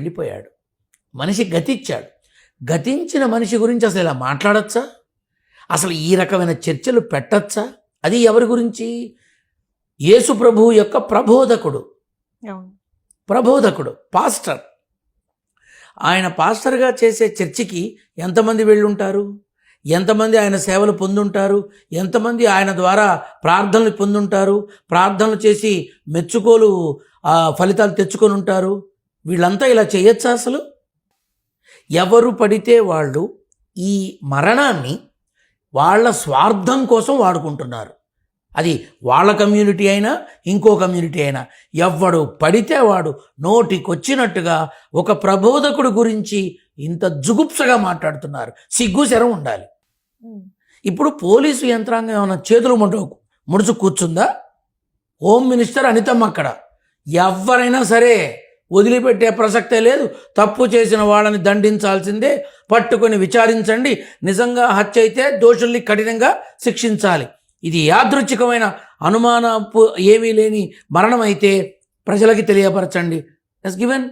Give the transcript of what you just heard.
వెళ్ళిపోయాడు. మనిషి గతించాడు. గతించిన మనిషి గురించి అసలు ఇలా మాట్లాడచ్చా? అసలు ఈ రకమైన చర్చలు పెట్టచ్చా? అది ఎవరి గురించి? యేసు ప్రభువు యొక్క ప్రబోధకుడు పాస్టర్. ఆయన పాస్టర్గా చేసే చర్చికి ఎంతమంది వెళ్ళుంటారు? ఎంతమంది ఆయన సేవలు పొందుంటారు? ఎంతమంది ఆయన ద్వారా ప్రార్థనలు పొందుంటారు? ప్రార్థనలు చేసి మెచ్చుకోలు ఫలితాలు తెచ్చుకొని ఉంటారు? వీళ్ళంతా ఇలా చేయొచ్చా? అసలు ఎవరు పడితే వాళ్ళు ఈ మరణాన్ని వాళ్ళ స్వార్థం కోసం వాడుకుంటున్నారు. అది వాళ్ళ కమ్యూనిటీ అయినా ఇంకో కమ్యూనిటీ అయినా ఎవడు పడితే వాడు నోటికొచ్చినట్టుగా ఒక ప్రబోధకుడు గురించి ఇంత జుగుప్సగా మాట్లాడుతున్నారు. సిగ్గు శరం ఉండాలి. ఇప్పుడు పోలీసు యంత్రాంగం ఏమైనా చేతులు ముడుచు కూర్చుందా? హోమ్ మినిస్టర్ అనితమ్మ అక్కడ. ఎవరైనా సరే వదిలిపెట్టే ప్రసక్తే లేదు. తప్పు చేసిన వాళ్ళని దండించాల్సిందే, పట్టుకొని విచారించండి, నిజంగా హత్య అయితే దోషుల్ని కఠినంగా శిక్షించాలి. ఇది యాదృచ్ఛికమైన అనుమానపు ఏమీ లేని మరణం అయితే ప్రజలకి తెలియపరచండి. Yes given